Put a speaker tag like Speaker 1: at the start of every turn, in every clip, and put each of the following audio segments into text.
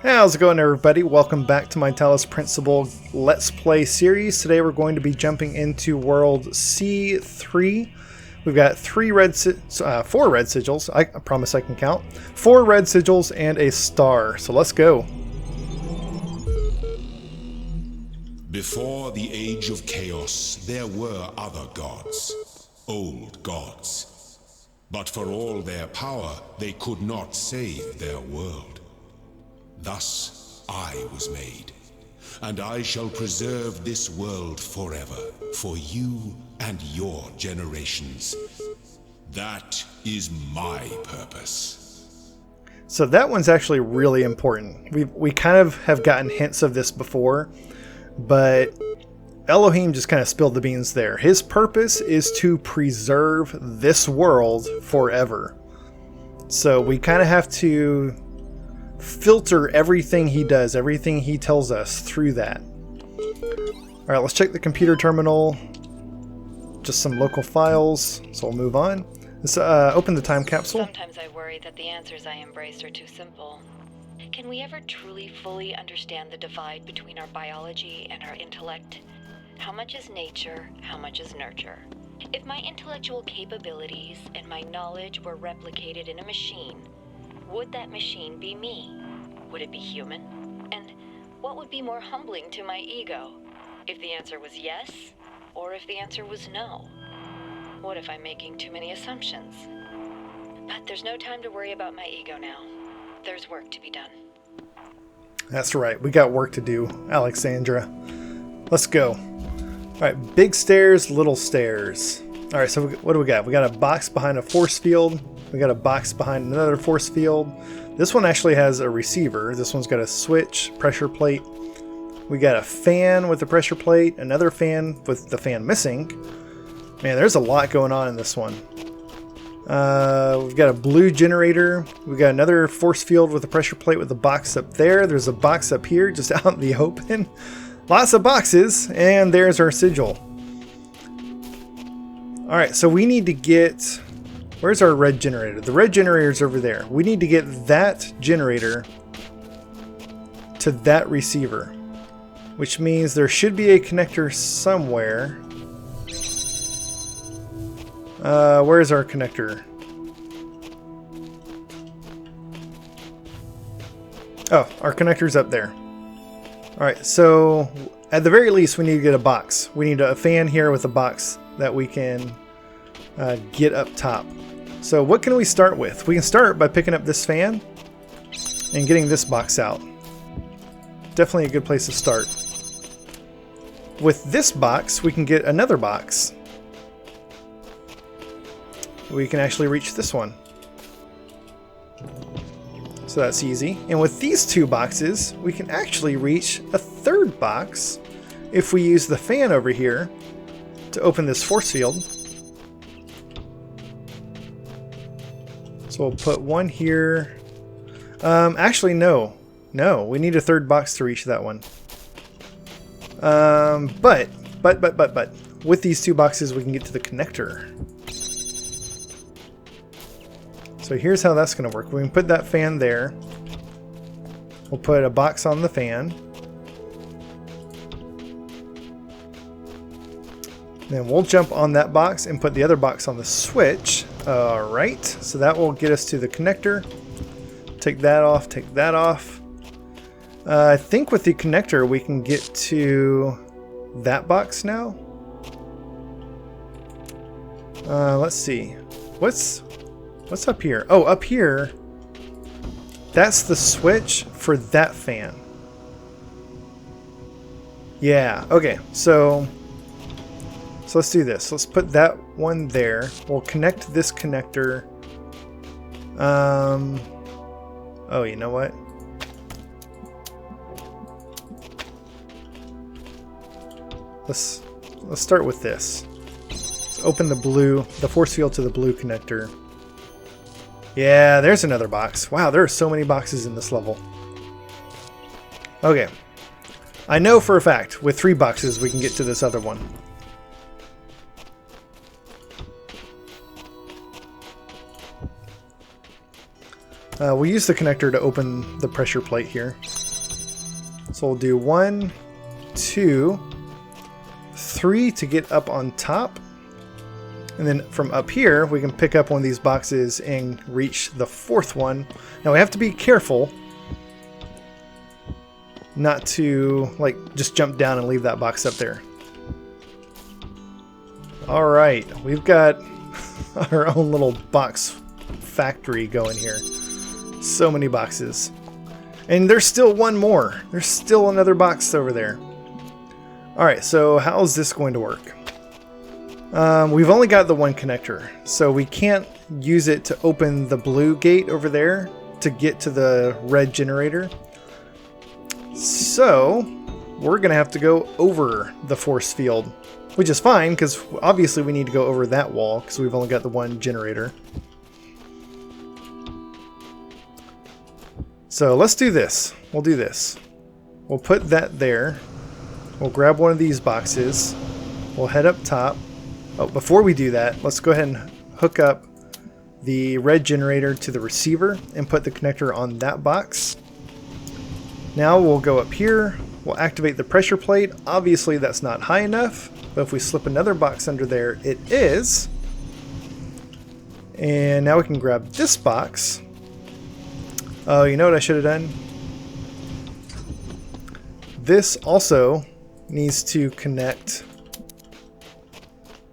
Speaker 1: How's it going, everybody? Welcome back to my Talos Principle Let's Play series. Today we're going to be jumping into World C3. We've got four red sigils. I promise I can count. 4 red sigils and a star. So let's go.
Speaker 2: Before the age of chaos, there were other gods, old gods. But for all their power, they could not save their world. Thus I was made, and I shall preserve this world forever, for you and your generations. That is my purpose.
Speaker 1: So that one's actually really important. We kind of have gotten hints of this before, but Elohim just kind of spilled the beans there. His purpose is to preserve this world forever. So we kind of have to filter everything he does, everything he tells us through that. All right, let's check the computer terminal. Just some local files, so we'll move on. Let's open the time capsule.
Speaker 3: Sometimes I worry that the answers I embrace are too simple. Can we ever truly fully understand the divide between our biology and our intellect? How much is nature? How much is nurture? If my intellectual capabilities and my knowledge were replicated in a machine, would that machine be me? Would it be human? And what would be more humbling to my ego? If the answer was yes, or if the answer was no? What if I'm making too many assumptions? But there's no time to worry about my ego now. There's work to be done.
Speaker 1: That's right, we got work to do, Alexandra. Let's go. All right, big stairs, little stairs. All right, so what do we got? We got a box behind a force field. We got a box behind another force field. This one actually has a receiver. This one's got a switch, pressure plate. We got a fan with a pressure plate, another fan with the fan missing. Man, there's a lot going on in this one. We've got a blue generator. We've got another force field with a pressure plate with a box up there. There's a box up here just out in the open. Lots of boxes, and there's our sigil. All right, so we need to get... Where's our red generator? The red generator is over there. We need to get that generator to that receiver, which means there should be a connector somewhere. Where's our connector? Oh, our connector's up there. All right, so at the very least, we need to get a box. We need a fan here with a box that we can get up top. So what can we start with? We can start by picking up this fan and getting this box out. Definitely a good place to start. With this box, we can get another box. We can actually reach this one. So that's easy. And with these two boxes, we can actually reach a third box if we use the fan over here to open this force field. So we'll put one here. Actually, no. No, we need a third box to reach that one. But, with these two boxes, we can get to the connector. So here's how that's going to work. We can put that fan there. We'll put a box on the fan. Then we'll jump on that box and put the other box on the switch. All right, so that will get us to the connector. Take that off, take that off. I think with the connector, we can get to that box now. Let's see. What's up here? Oh, up here, that's the switch for that fan. Yeah, okay, so let's do this. Let's put that one there. We'll connect this connector. Oh, you know what? Let's start with this. Let's open the force field to the blue connector. Yeah, there's another box. Wow, there are so many boxes in this level. Okay. I know for a fact with 3 boxes we can get to this other one. We'll use the connector to open the pressure plate here. So we'll do 1, 2, 3 to get up on top. And then from up here, we can pick up one of these boxes and reach the 4th one. Now we have to be careful not to like just jump down and leave that box up there. All right, we've got our own little box factory going here. So many boxes. And there's still one more. There's still another box over there. All right, so how is this going to work? We've only got the one connector, so we can't use it to open the blue gate over there to get to the red generator. So we're gonna have to go over the force field, which is fine because obviously we need to go over that wall because we've only got the one generator. So let's do this. We'll do this. We'll put that there. We'll grab one of these boxes. We'll head up top. Oh, before we do that, let's go ahead and hook up the red generator to the receiver and put the connector on that box. Now we'll go up here. We'll activate the pressure plate. Obviously that's not high enough, but if we slip another box under there, it is. And now we can grab this box. Oh, you know what I should have done? This also needs to connect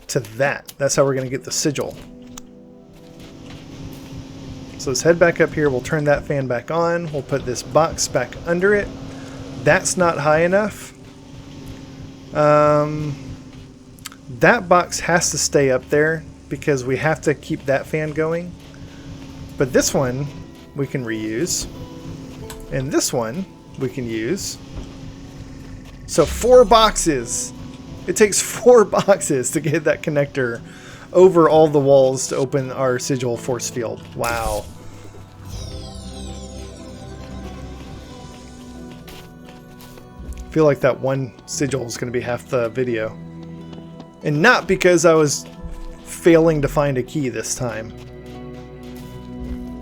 Speaker 1: to that. That's how we're going to get the sigil. So let's head back up here. We'll turn that fan back on. We'll put this box back under it. That's not high enough. That box has to stay up there because we have to keep that fan going. But this one we can reuse. And this one we can use. So 4 boxes. It takes 4 boxes to get that connector over all the walls to open our sigil force field. Wow. I feel like that one sigil is going to be half the video. And not because I was failing to find a key this time.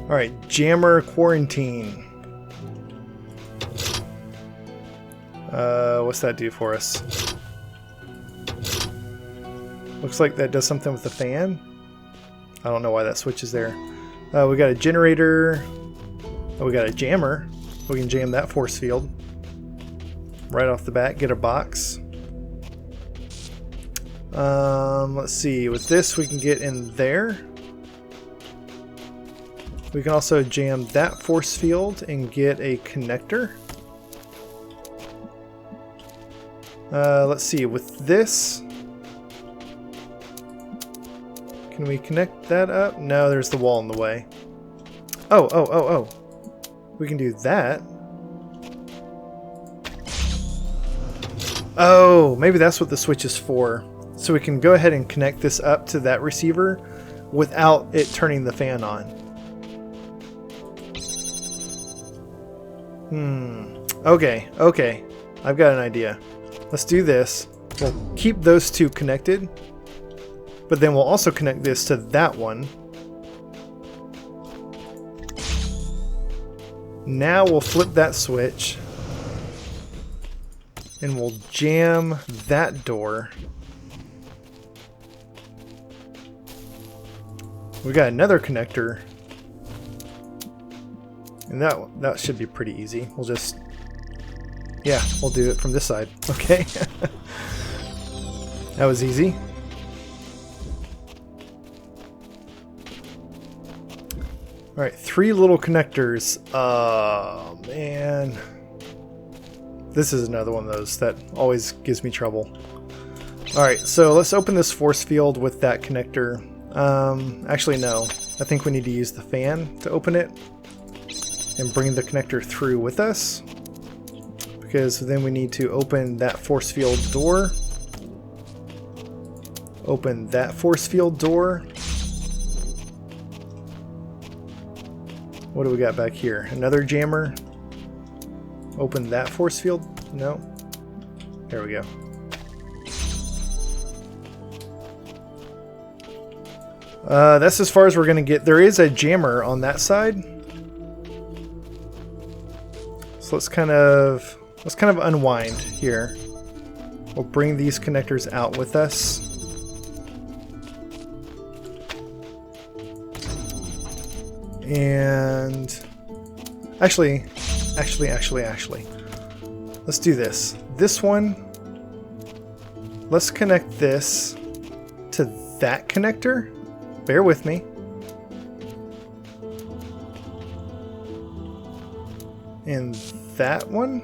Speaker 1: Alright, jammer quarantine. What's that do for us? Looks like that does something with the fan. I don't know why that switch is there. We got a generator. Oh, we got a jammer. We can jam that force field. Right off the bat, get a box. Let's see. With this, we can get in there. We can also jam that force field and get a connector. Let's see. With this... Can we connect that up? No, there's the wall in the way. Oh. We can do that. Oh, maybe that's what the switch is for. So we can go ahead and connect this up to that receiver without it turning the fan on. Okay. I've got an idea. Let's do this. We'll keep those two connected. But then we'll also connect this to that one. Now we'll flip that switch. And we'll jam that door. We got another connector. And that should be pretty easy. We'll just... Yeah, we'll do it from this side. Okay. That was easy. Alright, 3 little connectors. Oh, man. This is another one of those that always gives me trouble. Alright, so let's open this force field with that connector. Actually, no. I think we need to use the fan to open it. And bring the connector through with us. Because then we need to open that force field door. Open that force field door. What do we got back here? Another jammer. Open that force field? No. There we go. That's as far as we're going to get. There is a jammer on that side. So let's kind of unwind here. We'll bring these connectors out with us. And actually, let's do this. This one, let's connect this to that connector. Bear with me. And that one.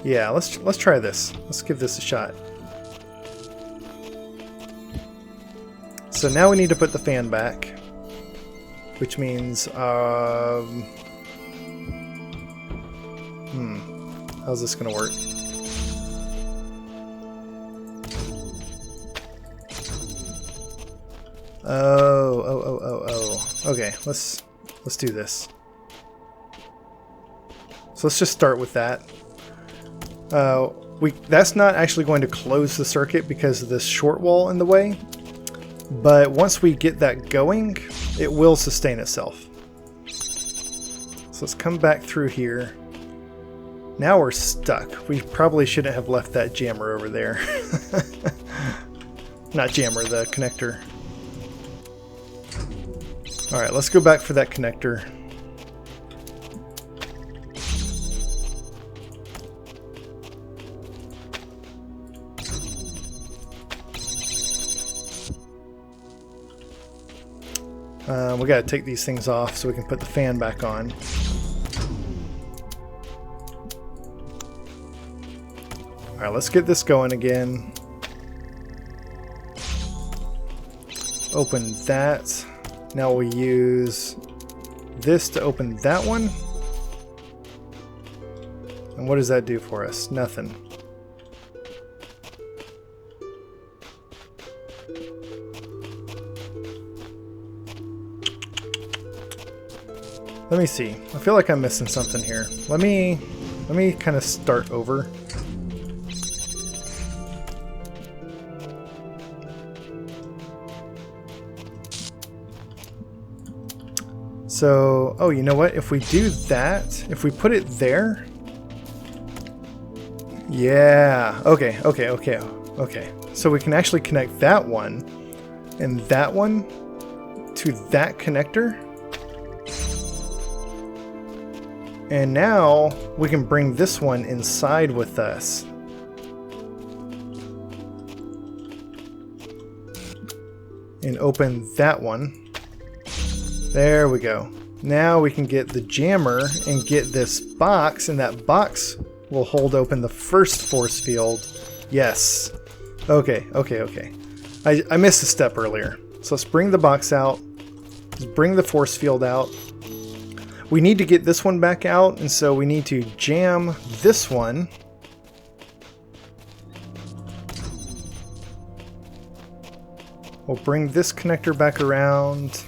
Speaker 1: Yeah, let's try this. Let's give this a shot. So now we need to put the fan back, which means how's this gonna work? Oh. Okay, let's do this. So let's just start with that. That's not actually going to close the circuit because of this short wall in the way, but once we get that going, it will sustain itself. So let's come back through here. Now we're stuck. We probably shouldn't have left that jammer over there. Not jammer, the connector. Alright, let's go back for that connector. We gotta take these things off so we can put the fan back on. Alright, let's get this going again. Open that. Now we'll use this to open that one. And what does that do for us? Nothing. Let me see. I feel like I'm missing something here. Let me kind of start over. So, oh, you know what? If we do that, if we put it there. Yeah. Okay. So we can actually connect that one and that one to that connector. And now we can bring this one inside with us. And open that one. There we go. Now we can get the jammer and get this box, and that box will hold open the first force field. Yes. Okay. I missed a step earlier. So let's bring the box out. Let's bring the force field out. We need to get this one back out, and so we need to jam this one. We'll bring this connector back around.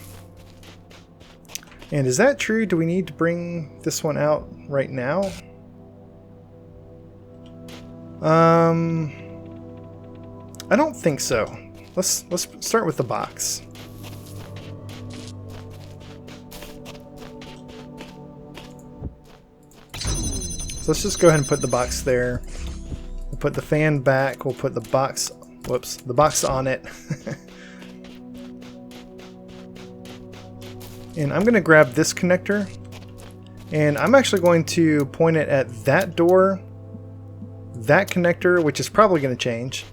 Speaker 1: And is that true? Do we need to bring this one out right now? I don't think so. Let's start with the box. So let's just go ahead and put the box there. We'll put the fan back. We'll put the box, the box on it. And I'm going to grab this connector. And I'm actually going to point it at that door, that connector, which is probably going to change,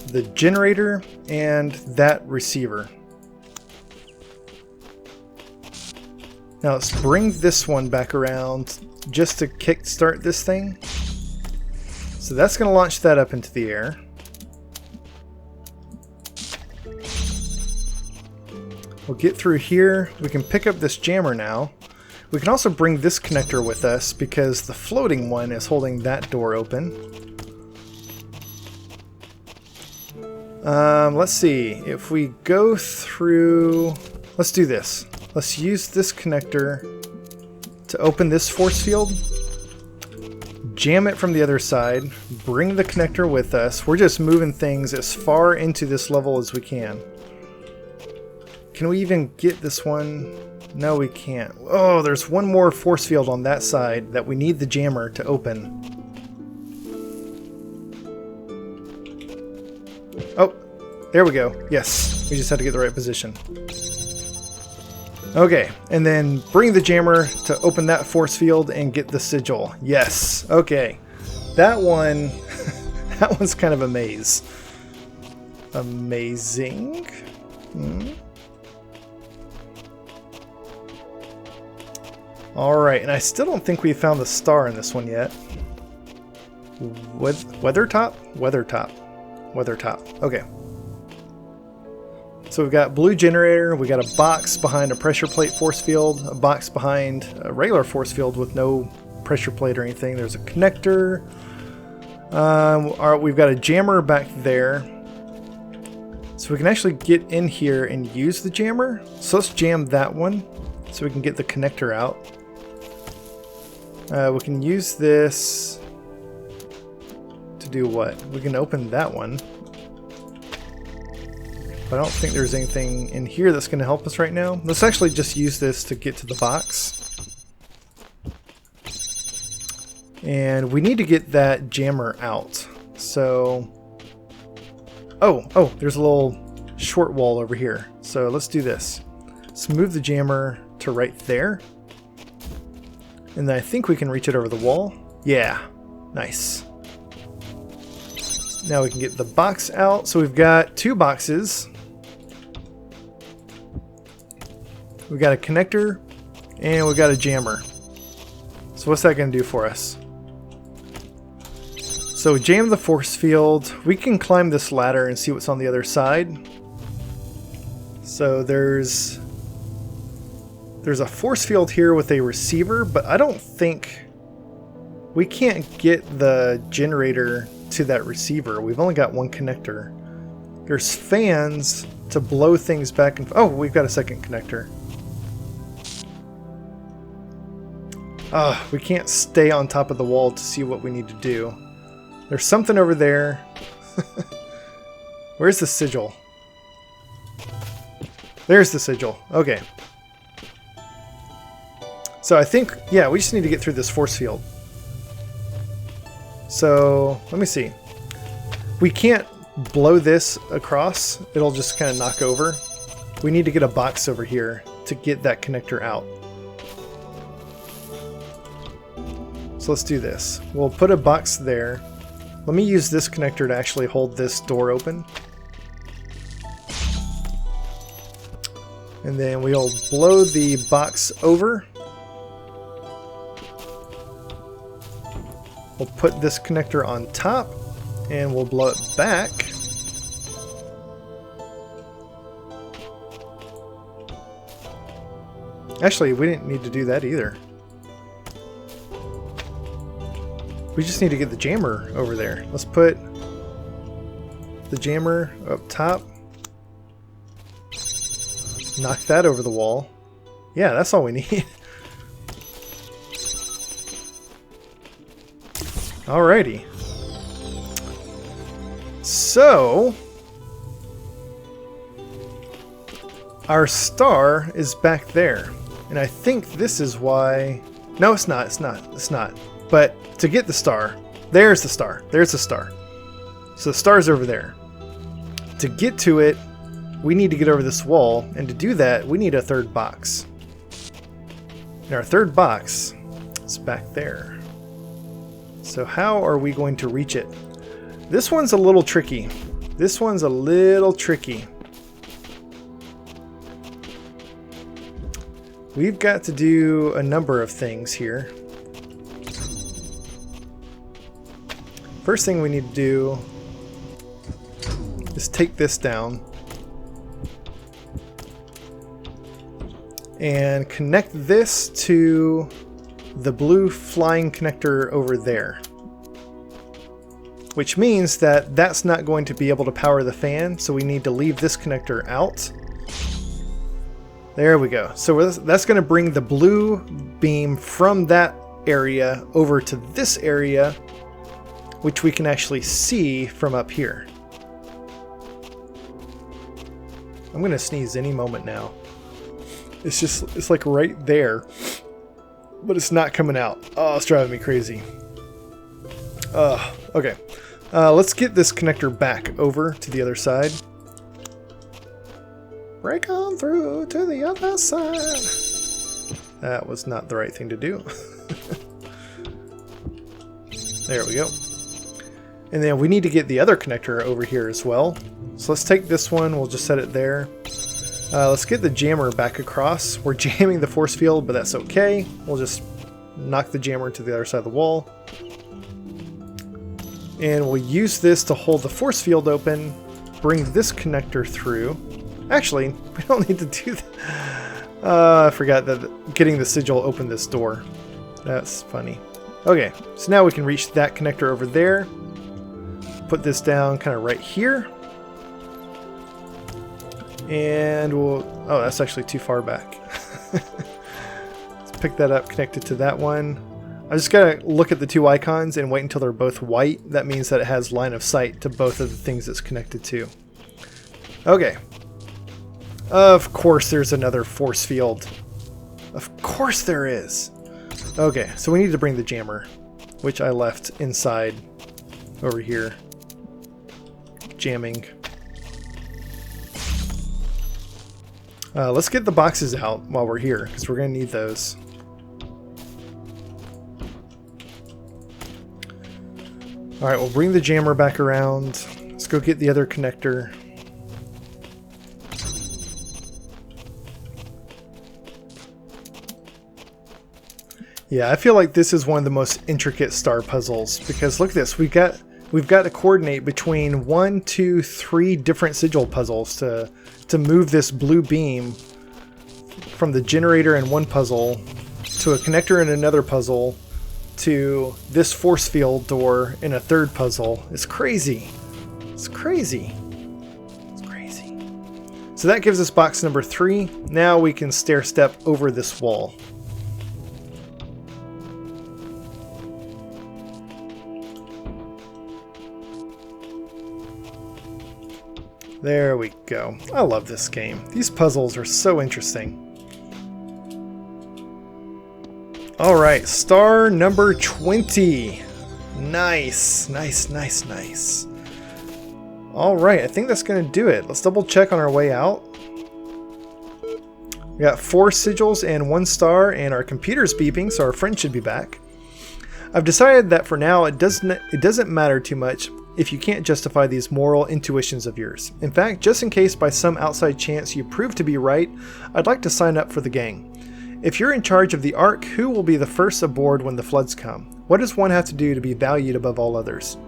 Speaker 1: the generator, and that receiver. Now let's bring this one back around just to kickstart this thing. So that's going to launch that up into the air. We'll get through here. We can pick up this jammer now. We can also bring this connector with us because the floating one is holding that door open. Let's see. If we go through... Let's do this. Let's use this connector to open this force field. jam it from the other side, bring the connector with us. We're just moving things as far into this level as we can. Can we even get this one? No, we can't. Oh, there's one more force field on that side that we need the jammer to open. Oh, there we go. Yes, we just had to get the right position. Okay, and then bring the jammer to open that force field and get the sigil. Yes, okay. That one, that one's kind of a maze. Amazing. Alright, and I still don't think we found the star in this one yet. Weathertop? Weathertop. Okay. So we've got blue generator, we got a box behind a pressure plate force field, a box behind a regular force field with no pressure plate or anything. There's a connector. We've got a jammer back there. So we can actually get in here and use the jammer. So let's jam that one so we can get the connector out. We can use this to do what? We can open that one. But I don't think there's anything in here that's going to help us right now. Let's actually just use this to get to the box. And we need to get that jammer out. So... Oh, there's a little short wall over here. So let's do this. Let's move the jammer to right there. And then I think we can reach it over the wall. Yeah, nice. Now we can get the box out. So we've got two boxes. We've got a connector and we've got a jammer. So what's that going to do for us? So jam the force field. We can climb this ladder and see what's on the other side. So there's a force field here with a receiver, but I don't think we can't get the generator to that receiver. We've only got one connector. There's fans to blow things back and... Oh, we've got a second connector. We can't stay on top of the wall to see what we need to do. There's something over there. Where's the sigil? There's the sigil. Okay. So I think, yeah, we just need to get through this force field. So, let me see. We can't blow this across. It'll just kind of knock over. We need to get a box over here to get that connector out. So let's do this. We'll put a box there. Let me use this connector to actually hold this door open. And then we'll blow the box over. We'll put this connector on top and we'll blow it back. Actually, we didn't need to do that either. We just need to get the jammer over there. Let's put the jammer up top. Knock that over the wall. Yeah, that's all we need. Alrighty. So, our star is back there. And I think this is why... No, it's not. It's not. But to get the star, there's the star. There's the star. So the star's over there. To get to it, we need to get over this wall. And to do that, we need a third box. And our third box is back there. So how are we going to reach it? This one's a little tricky. We've got to do a number of things here. First thing we need to do is take this down and connect this to the blue flying connector over there. Which means that that's not going to be able to power the fan, so we need to leave this connector out. There we go. So that's going to bring the blue beam from that area over to this area, which we can actually see from up here. I'm gonna sneeze any moment now. It's like right there, but it's not coming out. Oh, it's driving me crazy. Okay. Let's get this connector back over to the other side. Break on through to the other side. That was not the right thing to do. There we go. And then we need to get the other connector over here as well. So let's take this one, we'll just set it there. Let's get the jammer back across. We're jamming the force field, but that's okay. We'll just knock the jammer to the other side of the wall. And we'll use this to hold the force field open, bring this connector through. Actually, we don't need to do that. I forgot that getting the sigil opened this door. That's funny. Okay, so now we can reach that connector over there. Put this down kind of right here. And we'll... oh, that's actually too far back. Let's pick that up, connect it to that one. I just gotta look at the two icons and wait until they're both white. That means that it has line of sight to both of the things it's connected to. Okay. Of course there's another force field. Of course there is. Okay, so we need to bring the jammer, which I left inside over here. Jamming. Let's get the boxes out while we're here, because we're going to need those. Alright, we'll bring the jammer back around. Let's go get the other connector. Yeah, I feel like this is one of the most intricate star puzzles, because look at this, we've got to coordinate between 1, 2, 3 different sigil puzzles to move this blue beam from the generator in one puzzle to a connector in another puzzle to this force field door in a third puzzle. It's crazy. It's crazy. It's crazy. So that gives us box number 3. Now we can stair step over this wall. There we go. I love this game. These puzzles are so interesting. Alright, star number 20. Nice, nice, nice, nice. Alright, I think that's going to do it. Let's double check on our way out. We got 4 sigils and 1 star, and our computer's beeping, so our friend should be back. I've decided that for now it doesn't matter too much if you can't justify these moral intuitions of yours. In fact, just in case by some outside chance you prove to be right, I'd like to sign up for the gang. If you're in charge of the Ark, who will be the first aboard when the floods come? What does one have to do to be valued above all others?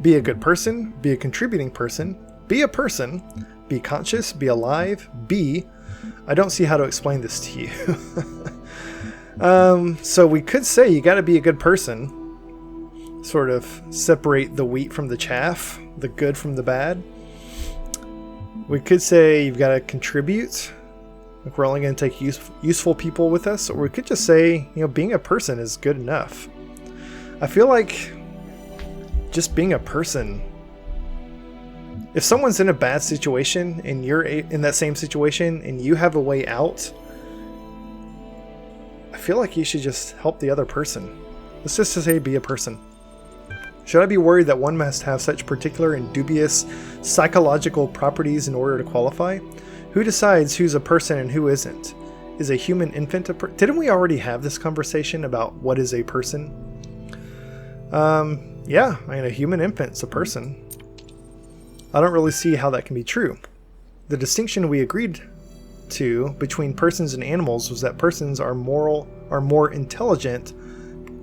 Speaker 1: Be a good person, be a contributing person, be a person, be conscious, be alive, be... I don't see how to explain this to you. So we could say you gotta be a good person. Sort of separate the wheat from the chaff, the good from the bad. We could say you've got to contribute, like we're only going to take useful people with us, or we could just say, you know, being a person is good enough. I feel like just being a person, if someone's in a bad situation and you're in that same situation and you have a way out, I feel like you should just help the other person. Let's just say be a person. Should I be worried that one must have such particular and dubious psychological properties in order to qualify? Who decides who's a person and who isn't? Is a human infant a person? Didn't we already have this conversation about what is a person? Yeah, I mean, a human infant's a person. I don't really see how that can be true. The distinction we agreed to between persons and animals was that persons are more intelligent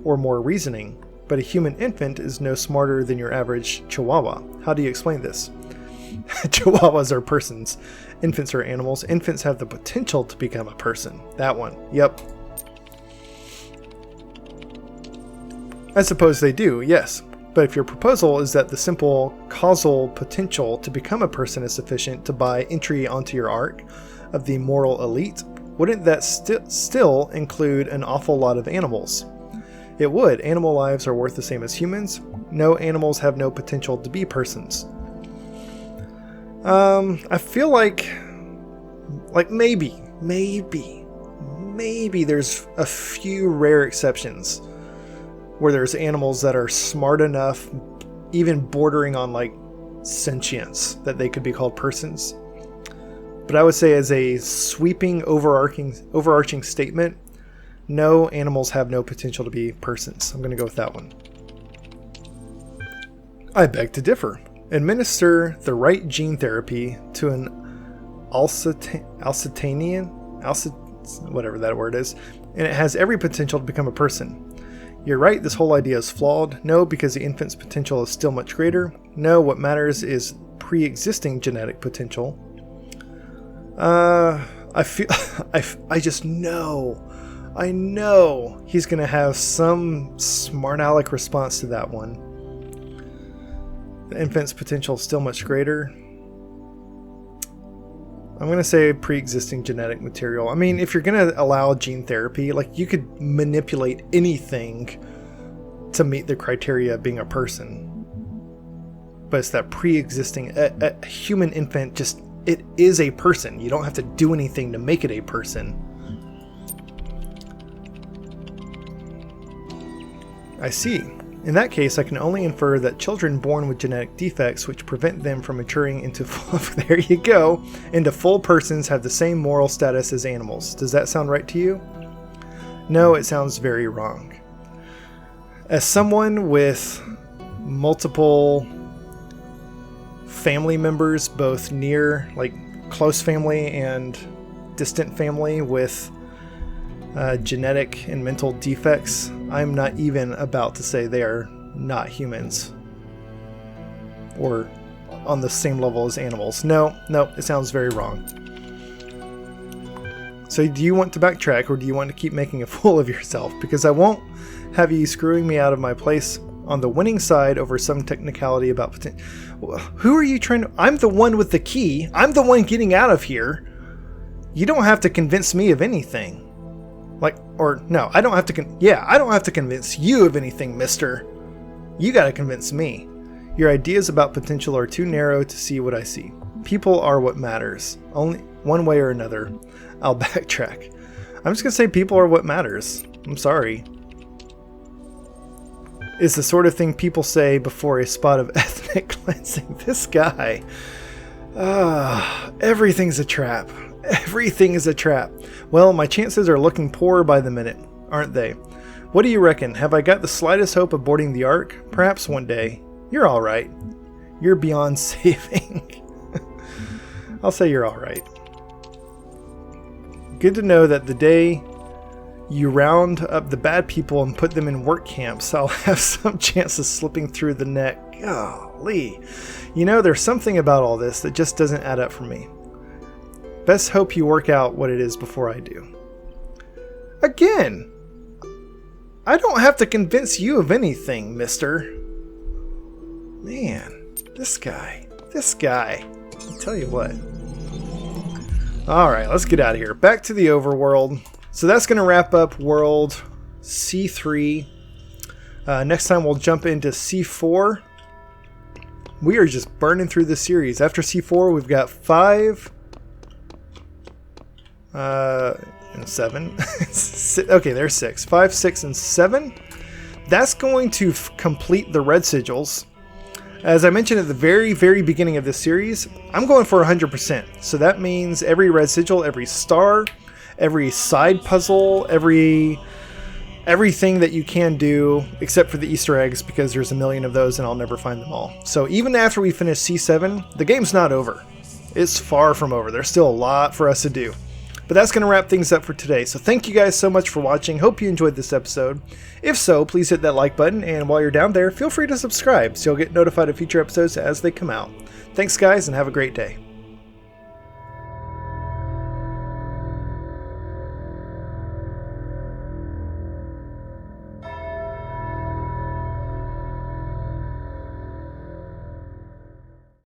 Speaker 1: or more reasoning. But a human infant is no smarter than your average chihuahua. How do you explain this? Chihuahuas are persons. Infants are animals. Infants have the potential to become a person. That one. Yep. I suppose they do, yes. But if your proposal is that the simple causal potential to become a person is sufficient to buy entry onto your arc of the moral elite, wouldn't that still include an awful lot of animals? It would. Animal lives are worth the same as humans. No, animals have no potential to be persons. I feel like maybe there's a few rare exceptions where there's animals that are smart enough, even bordering on like sentience, that they could be called persons. But I would say, as a sweeping, overarching statement, no, animals have no potential to be persons. I'm going to go with that one. I beg to differ. Administer the right gene therapy to an whatever that word is, and it has every potential to become a person. You're right, this whole idea is flawed. No, because the infant's potential is still much greater. No, what matters is pre-existing genetic potential. I just know. I know he's going to have some smart aleck response to that one. The infant's potential is still much greater. I'm going to say pre-existing genetic material. I mean, if you're going to allow gene therapy, like, you could manipulate anything to meet the criteria of being a person. But it's that pre-existing, a human infant, just, it is a person. You don't have to do anything to make it a person. I see. In that case, I can only infer that children born with genetic defects which prevent them from maturing into there you go, into full persons have the same moral status as animals. Does that sound right to you? No, it sounds very wrong. As someone with multiple family members, both near, like close family, and distant family with genetic and mental defects, I'm not even about to say they are not humans or on the same level as animals. No, it sounds very wrong. So do you want to backtrack, or do you want to keep making a fool of yourself? Because I won't have you screwing me out of my place on the winning side over some technicality about potential. Who are you trying to... I'm the one with the key. I'm the one getting out of here. You don't have to convince me of anything. I don't have to I don't have to convince you of anything, mister. You gotta convince me. Your ideas about potential are too narrow to see what I see. People are what matters. Only one way or another. I'll backtrack. I'm just gonna say people are what matters. I'm sorry. It's the sort of thing people say before a spot of ethnic cleansing. This guy. Everything's a trap. Everything is a trap. Well, my chances are looking poorer by the minute, aren't they? What do you reckon? Have I got the slightest hope of boarding the Ark? Perhaps one day. You're alright. You're beyond saving. I'll say you're alright. Good to know that the day you round up the bad people and put them in work camps, I'll have some chance of slipping through the net. Golly. You know, there's something about all this that just doesn't add up for me. Best hope you work out what it is before I do. Again, I don't have to convince you of anything, mister. Man, this guy. I'll tell you what. Alright, let's get out of here. Back to the overworld. So that's going to wrap up World C3. Next time we'll jump into C4. We are just burning through this series. After C4, we've got 5... and 7. Okay, there's 6. 5, 6, and 7. That's going to complete the red sigils. As I mentioned at the very, very beginning of this series, I'm going for 100%. So that means every red sigil, every star, every side puzzle, everything that you can do, except for the Easter eggs, because there's a million of those and I'll never find them all. So even after we finish C7, the game's not over. It's far from over. There's still a lot for us to do. But that's going to wrap things up for today. So thank you guys so much for watching. Hope you enjoyed this episode. If so, please hit that like button. And while you're down there, feel free to subscribe so you'll get notified of future episodes as they come out. Thanks guys, and have a great day.